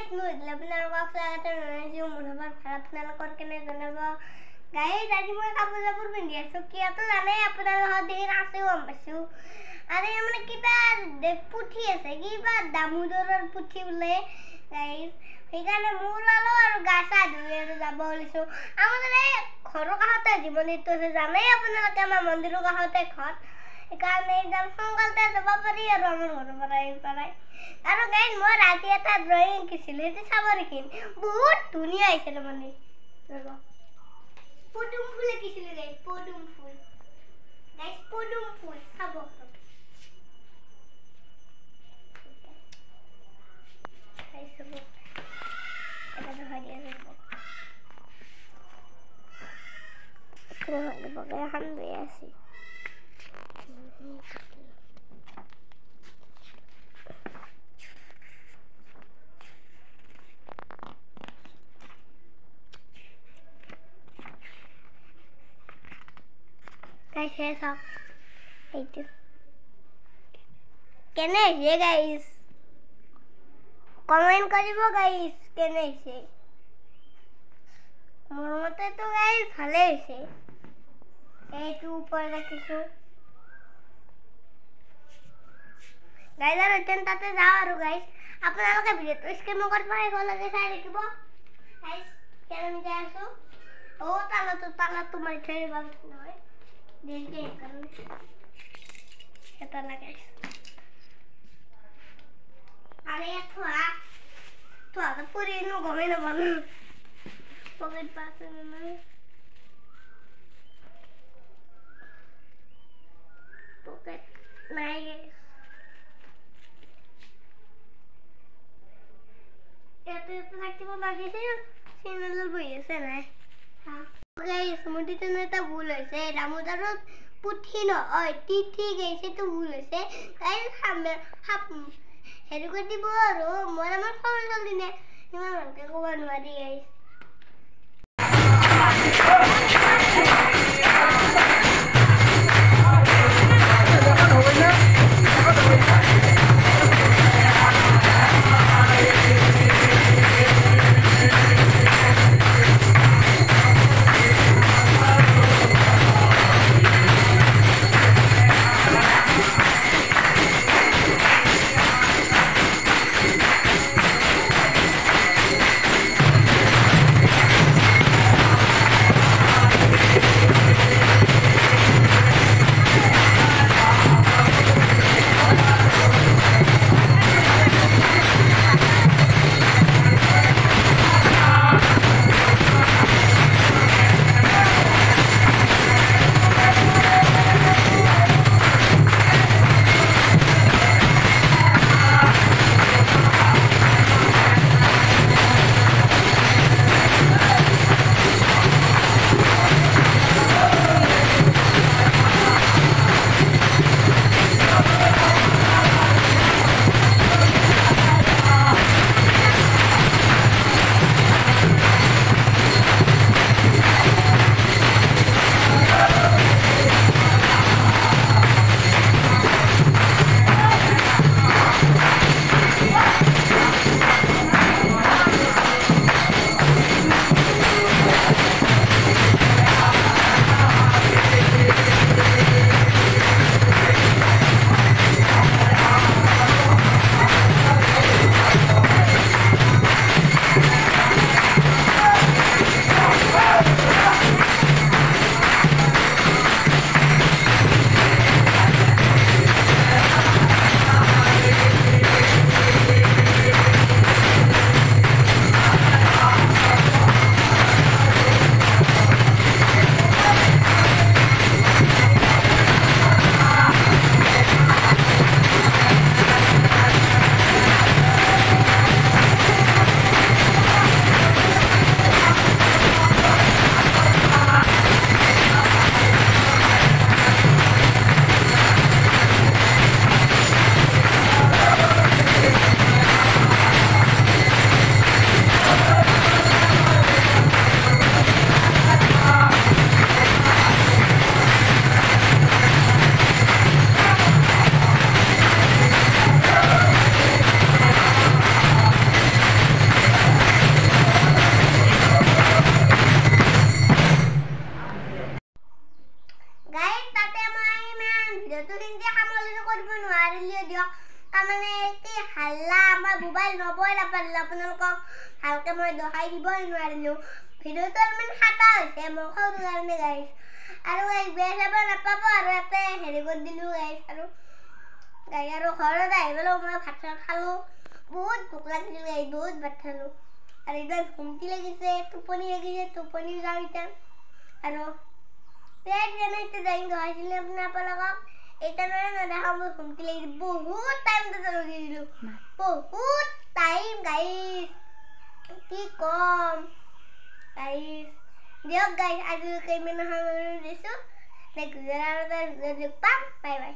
guys मुझे আপোনালোকক স্বাগত জনাইছো মনোভাৱ ভাল আপোনালোকৰ কেনে জনাব গাইস আজি মই কাপোৰ পিন্ধি আছো কিয়টো জানে আপোনালোকৰ দিন আছে গম পাইছো আৰে মানে কিবা পুঠি আছে কিবা দামোদৰৰ পুঠি বোলে গাইস সেইকাৰণে মোৰ লালো আৰু গাছা ধুই আৰু যাব ওলিছো আমাৰ ঘৰৰ কাষতে জীৱনীটো আছে জানে আপোনালোকে আমাৰ মন্দিৰৰ কাষতে ঘৰ একাৰণে একদম সংকল্পে যাব পাৰি আৰু আমাৰ ঘৰৰ পৰা আহি পাৰাই আৰু গাইস মই ৰাতি এটা ড্ৰয়িং কিছিল এটো চাব দেখিন বহুত ধুনীয়া হৈছে মানে ৰব পদুম ফুল কিছিল গাইস পদুম ফুল চাব গাইস চাব এটা দেখা দিয়া যাব তো বগে হান বেয়া আছে guys here's up hey dude can I say guys comment karibo guys can I say মোৰ মতে তো guys ভালে হৈছে এইটো উপৰ ৰাখিছো গাইস আৰু তেন্তে যাও আৰু গাইস আপোনালোকে ভিডিওটো স্কিপ নকৰিব লাগে চাই দেখিব গাইস কেন আমি যাই আছো ও তালাটো মাৰি থৈ বাব নহয় देखे करने এটা লাগে আরে থোয়া তো পুরি নো গমে না বল পকেট পাশে না পকেট নাই এতে থাকতে লাগিছে চ্যানেল বইছে না হ্যাঁ गाइस मुझे नेता भूल होइसे दामोदरत पुठी न ओय तिथि गइसे तो भूल होइसे गाइस हम हेरु कर दिबो आरो मोर हमर फोन चल दिने इमान मानके कोबा नवारी गाइस মোবাইল নবই নাপাৰিলোঁ আপোনালোকক ভালকৈ মই দেখাই দিবই নোৱাৰিলোঁ ভিডিঅ'টো অলপমান ফাটা হৈছে মোৰ সৰু কাৰণে গাইছ আৰু গাইছ বেয়া চাব নাপাব আৰু ইয়াতে হেৰি কৰি দিলোঁ গাইছ আৰু গাই আৰু ঘৰত আহি পেলাই মই ভাত চাত খালোঁ বহুত ভোক লাগিছিল গাইছ বহুত ভাত খালোঁ আৰু একদম ঘুমটি লাগিছে টোপনি যাওঁ এতিয়া আৰু এতিয়া ড্ৰয়িং দেখাইছিলোঁ আপোনালোকক এইটাৰে নেদেখাওঁ মোৰ ঘুমটি লাগিছে বহুত টাইম তাতে ৰখি দিলোঁ বহুত টাইম গাইছ কি কম গাইছ দিয়ক গাইছ আজিলৈকে ইমান সময় দিছোঁ নেক্সট ভিডিঅ'ত পাম বাই বাই